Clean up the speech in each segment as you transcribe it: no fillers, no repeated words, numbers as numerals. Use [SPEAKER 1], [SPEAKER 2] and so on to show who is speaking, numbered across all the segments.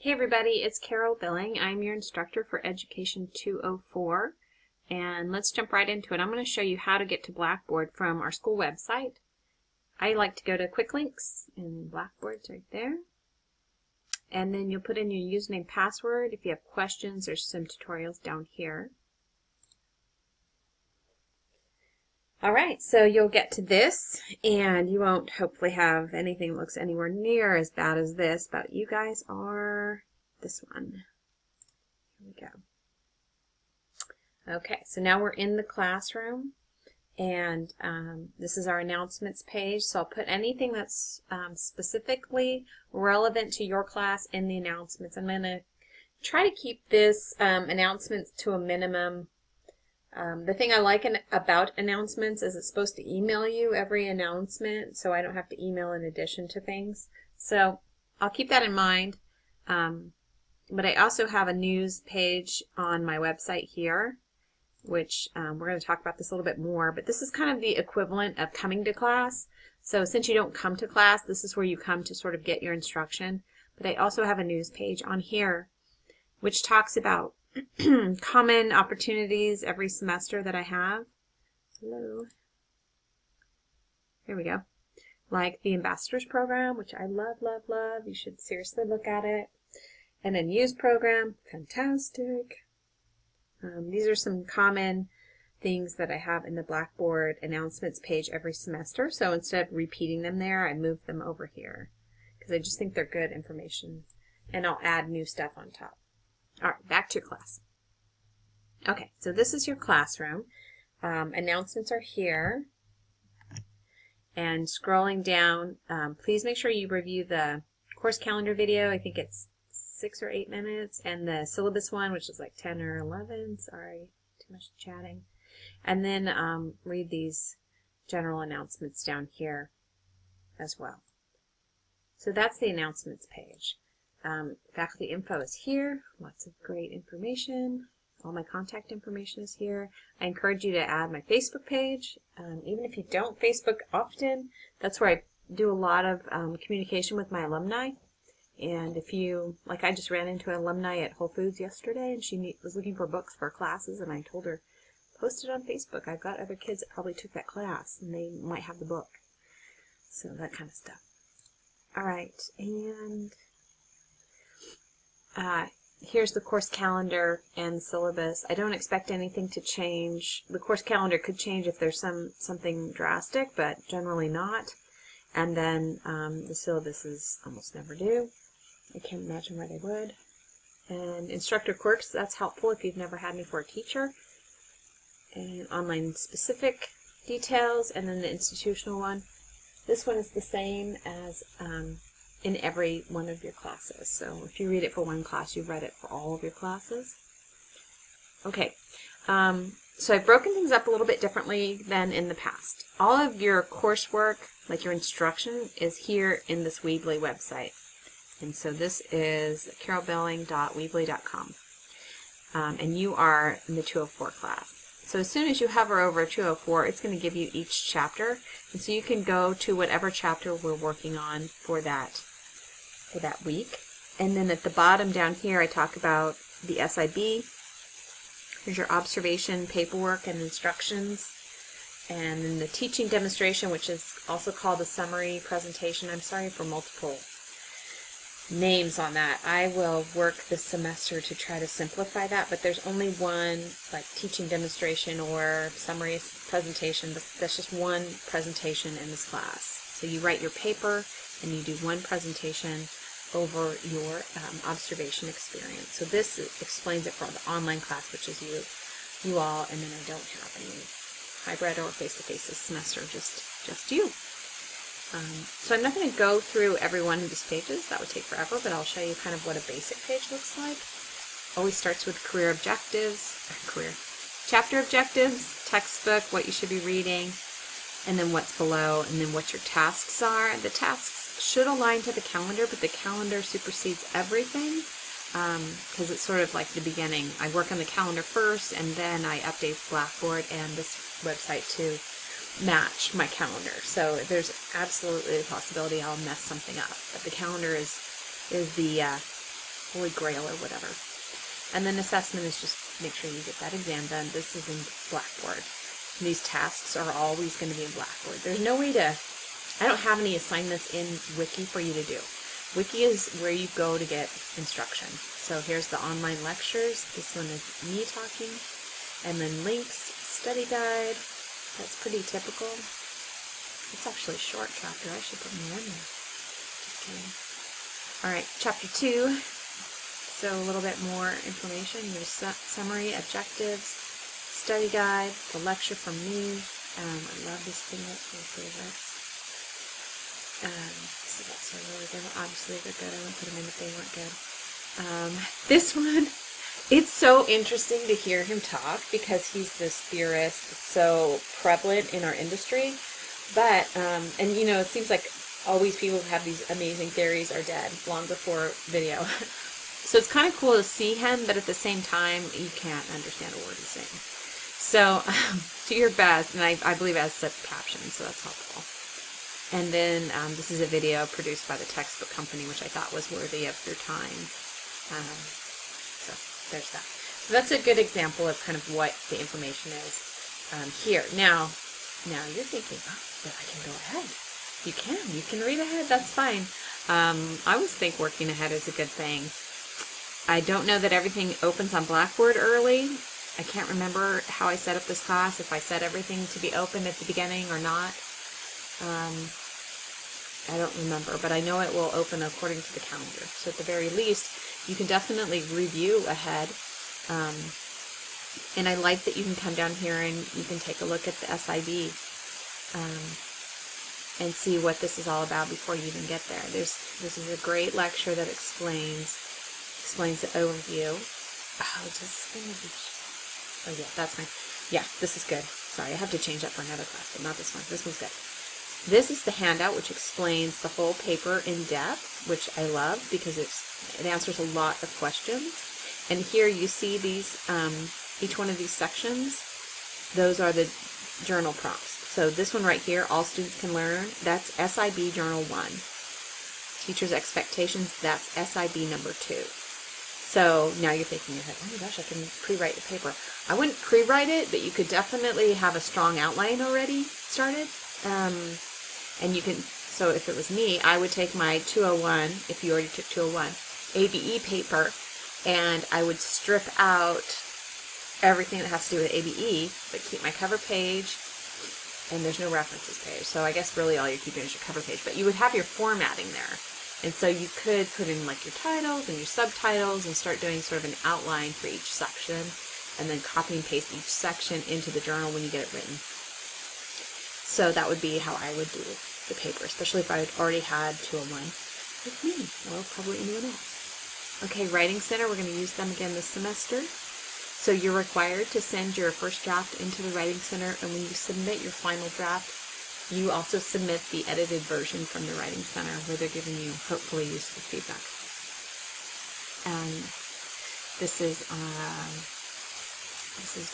[SPEAKER 1] Hey everybody, it's Carol Billing. I'm your instructor for Education 204, and let's jump right into it. I'm going to show you how to get to Blackboard from our school website. I like to go to Quick Links, and Blackboard's right there. And then you'll put in your username, password. If you have questions, there's some tutorials down here. Alright, so you'll get to this, and you won't hopefully have anything that looks anywhere near as bad as this, but you guys are this one. Here we go. Okay, so now we're in the classroom, and this is our announcements page, so I'll put anything that's specifically relevant to your class in the announcements. I'm going to try to keep this announcements to a minimum. The thing I like about announcements is it's supposed to email you every announcement, so I don't have to email in addition to things. So I'll keep that in mind. But I also have a news page on my website here, which we're going to talk about this a little bit more. But this is kind of the equivalent of coming to class. So since you don't come to class, this is where you come to sort of get your instruction. But I also have a news page on here, which talks about common opportunities every semester that I have. Hello. Here we go. Like the Ambassadors Program, which I love, love, love. You should seriously look at it. And then Use Program, fantastic. These are some common things that I have in the Blackboard announcements page every semester. So instead of repeating them there, I move them over here because I just think they're good information. And I'll add new stuff on top. All right, back to your class. Okay, so this is your classroom. Announcements are here. And scrolling down, please make sure you review the course calendar video. I think it's 6 or 8 minutes. And the syllabus one, which is like 10 or 11. Sorry, too much chatting. And then read these general announcements down here as well. So that's the announcements page. Faculty info is here, lots of great information. All my contact information is here. I encourage you to add my Facebook page. Even if you don't Facebook often, that's where I do a lot of communication with my alumni. And if you, like I just ran into an alumni at Whole Foods yesterday, and she was looking for books for classes, and I told her, post it on Facebook. I've got other kids that probably took that class, and they might have the book. So that kind of stuff. All right, and here's the course calendar and the syllabus. I don't expect anything to change. The course calendar could change if there's something drastic, but generally not. And then the syllabuses almost never do. I can't imagine why they would. And instructor quirks, that's helpful if you've never had me for a teacher. And online specific details, and then the institutional one. This one is the same as in every one of your classes. So if you read it for one class, you've read it for all of your classes. Okay, so I've broken things up a little bit differently than in the past. All of your coursework, like your instruction, is here in this Weebly website. And so this is carolbilling.weebly.com. And you are in the 204 class. So as soon as you hover over 204, it's going to give you each chapter. And so you can go to whatever chapter we're working on for that week. And then at the bottom down here, I talk about the SIB. Here's your observation, paperwork, and instructions. And then the teaching demonstration, which is also called a summary presentation. I'm sorry for multiple names on that. I will work this semester to try to simplify that, but there's only one like teaching demonstration or summary presentation. That's just one presentation in this class. So you write your paper and you do one presentation over your observation experience. So this explains it for the online class, which is you all, and then I don't have any hybrid or face-to-face this semester, just you. So I'm not going to go through every one of these pages. That would take forever, but I'll show you kind of what a basic page looks like. Always starts with career objectives, chapter objectives, textbook, what you should be reading, and then what's below, and then what your tasks are. The tasks should align to the calendar, but the calendar supersedes everything because it's sort of like the beginning. I work on the calendar first, and then I update Blackboard and this website to match my calendar. So there's absolutely a possibility I'll mess something up. But the calendar is the Holy Grail or whatever. And then assessment is just make sure you get that exam done. This is in Blackboard. These tasks are always going to be in Blackboard. There's no way to, I don't have any assignments in Wiki for you to do. Wiki is where you go to get instruction. So here's the online lectures. This one is me talking. And then links, study guide. That's pretty typical. It's actually a short chapter. I should put more in there. Just kidding. Alright, chapter 2. So a little bit more information. Your summary, objectives, study guide, the lecture from me. I love this thing. That's my favorites. This is also really good. Obviously they're good. I won't put them in if they weren't good. This one, it's so interesting to hear him talk because he's this theorist that's so prevalent in our industry. But, and you know, it seems like all these people who have these amazing theories are dead long before video. So it's kind of cool to see him, but at the same time, you can't understand a word he's saying. So do your best, and I believe it has subtitles captions, so that's helpful. And then this is a video produced by the textbook company, which I thought was worthy of your time. So there's that. So that's a good example of kind of what the information is here. Now you're thinking, oh, but I can go ahead. You can read ahead, that's fine. I always think working ahead is a good thing. I don't know that everything opens on Blackboard early. I can't remember how I set up this class, if I set everything to be open at the beginning or not. I don't remember, but I know it will open according to the calendar. So at the very least, you can definitely review ahead. And I like that you can come down here and you can take a look at the SIB and see what this is all about before you even get there. This is a great lecture that explains the overview. Oh, oh yeah, that's fine. Yeah, this is good. Sorry, I have to change that for another class, but not this one. This one's good. This is the handout which explains the whole paper in depth, which I love because it answers a lot of questions. And here you see these, each one of these sections, those are the journal prompts. So this one right here, all students can learn, that's SIB Journal 1. Teacher's expectations, that's SIB number 2. So now you're thinking in your head, oh my gosh, I can pre-write the paper. I wouldn't pre-write it, but you could definitely have a strong outline already started. And you can, so if it was me, I would take my 201, if you already took 201, ABE paper, and I would strip out everything that has to do with ABE, but keep my cover page, and there's no references page. So I guess really all you're keeping is your cover page, but you would have your formatting there. And so you could put in like your titles and your subtitles and start doing sort of an outline for each section, and then copy and paste each section into the journal when you get it written. So that would be how I would do the paper, especially if I had already had 201 with me, or probably anyone else. Okay, Writing Center, we're going to use them again this semester. So you're required to send your first draft into the Writing Center, and when you submit your final draft, you also submit the edited version from the Writing Center, where they're giving you, hopefully, useful feedback. And this is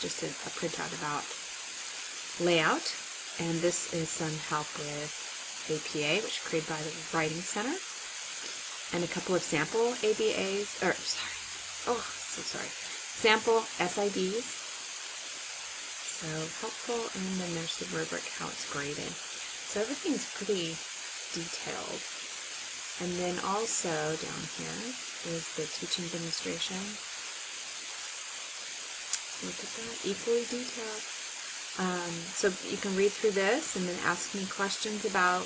[SPEAKER 1] just a printout about layout. And this is some help with APA, which is created by the Writing Center, and a couple of sample ABAs, or sample SIBs. So helpful, and then there's the rubric, how it's graded. So everything's pretty detailed. And then also down here is the teaching demonstration. Look at that, equally detailed. So you can read through this and then ask me questions about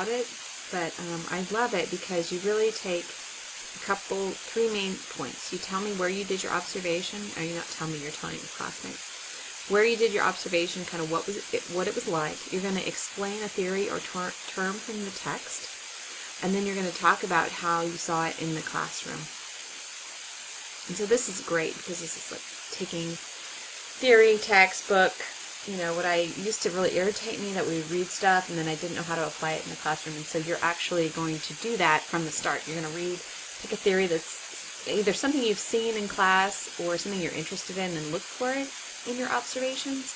[SPEAKER 1] it, but I love it because you really take three main points. You tell me where you did your observation, or you not tell me, you're telling your classmates. Where you did your observation, kind of what it was like. You're going to explain a theory or term from the text, and then you're going to talk about how you saw it in the classroom. And so this is great because this is like taking theory, textbook. You know, what I used to really irritate me, that we would read stuff and then I didn't know how to apply it in the classroom. And so you're actually going to do that from the start. You're going to take a theory that's either something you've seen in class or something you're interested in, and look for it in your observations,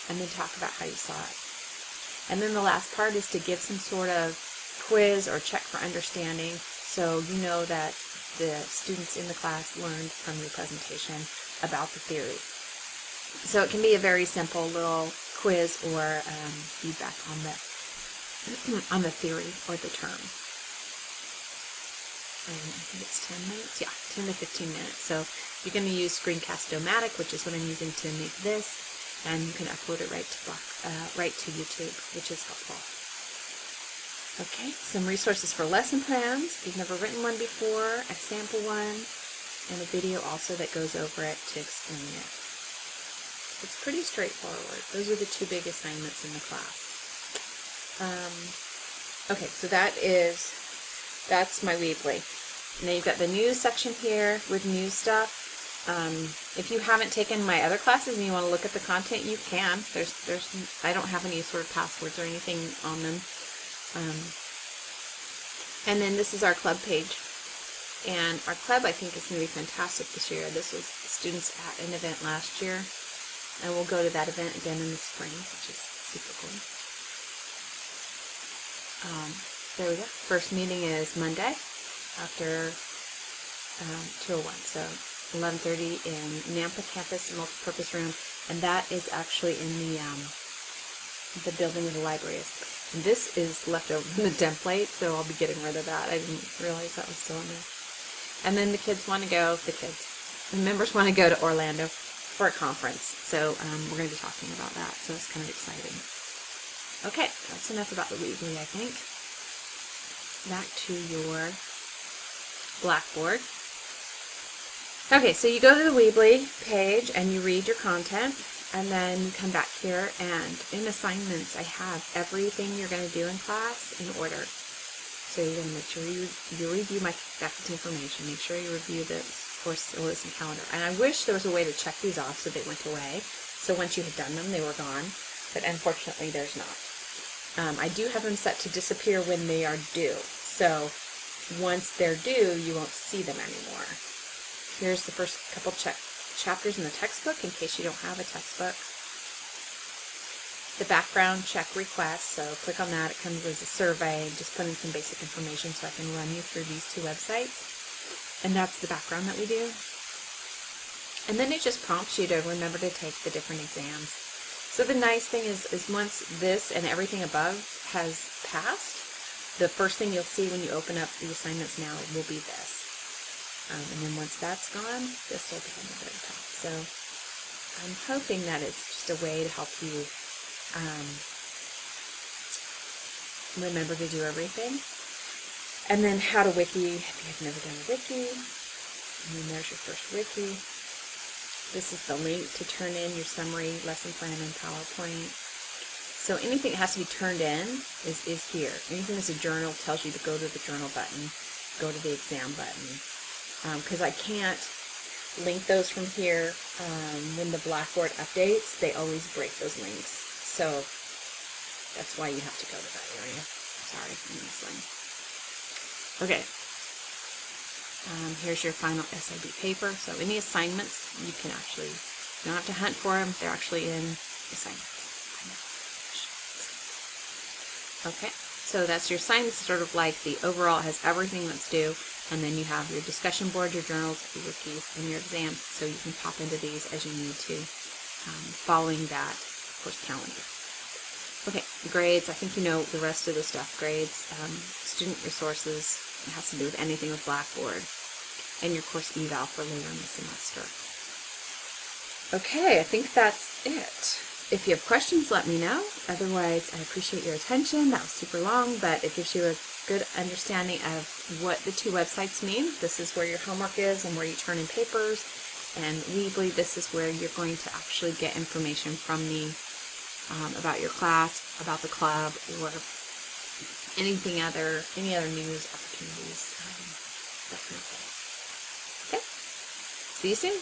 [SPEAKER 1] and then talk about how you saw it. And then the last part is to give some sort of quiz or check for understanding, so you know that the students in the class learned from your presentation about the theory. So it can be a very simple little quiz or feedback on the theory or the term. And I think it's 10 minutes. Yeah, 10 to 15 minutes. So you're going to use Screencast-O-Matic, which is what I'm using to make this, and you can upload it right to YouTube, which is helpful. Okay, some resources for lesson plans. If you've never written one before, a sample one, and a video also that goes over it to explain it. It's pretty straightforward. Those are the two big assignments in the class. Okay, so that's my Weebly. And then you've got the news section here with news stuff. If you haven't taken my other classes and you want to look at the content, you can. I don't have any sort of passwords or anything on them. And then this is our club page. And our club, I think, is going to be fantastic this year. This was the students at an event last year. And we'll go to that event again in the spring, which is super cool. There we go. First meeting is Monday after 2:01. So 11:30 in Nampa campus multipurpose room, and that is actually in the building where the library is. And this is left over from the template, so I'll be getting rid of that. I didn't realize that was still in there. And then the members want to go to Orlando for a conference, so we're going to be talking about that, so it's kind of exciting. Okay, that's enough about the Weebly, I think. Back to your Blackboard. Okay, so you go to the Weebly page and you read your content, and then you come back here, and in assignments I have everything you're going to do in class in order. So you're going to make sure you review my faculty information, make sure you review the course syllabus and calendar. And I wish there was a way to check these off so they went away. So once you had done them, they were gone, but unfortunately there's not. I do have them set to disappear when they are due. So once they're due, you won't see them anymore. Here's the first couple chapters in the textbook in case you don't have a textbook. The background check request, so click on that. It comes as a survey. Just put in some basic information so I can run you through these two websites. And that's the background that we do. And then it just prompts you to remember to take the different exams. So the nice thing is once this and everything above has passed, the first thing you'll see when you open up the assignments now will be this. And then once that's gone, this will be at the very top. So I'm hoping that it's just a way to help you remember to do everything. And then how to wiki, if you've never done a wiki, and then there's your first wiki. This is the link to turn in your summary, lesson plan, and PowerPoint. So anything that has to be turned in is here. Anything that's a journal tells you to go to the journal button, go to the exam button. Because I can't link those from here. When the Blackboard updates, they always break those links. So that's why you have to go to that area. Sorry, I'm missing. Okay. Here's your final SIB paper. So any assignments, you don't have to hunt for them. They're actually in assignments. Okay, so that's your assignments, sort of like the overall has everything that's due, and then you have your discussion board, your journals, your wikis, and your exams, so you can pop into these as you need to, following that course calendar. Okay, grades, I think you know the rest of the stuff. Grades, student resources, it has to do with anything with Blackboard, and your course eval for later in the semester. Okay, I think that's it. If you have questions, let me know. Otherwise, I appreciate your attention. That was super long, but it gives you a good understanding of what the two websites mean. This is where your homework is and where you turn in papers. And Weebly, this is where you're going to actually get information from me about your class, about the club, or any other news opportunities, that kind of thing. Okay, see you soon.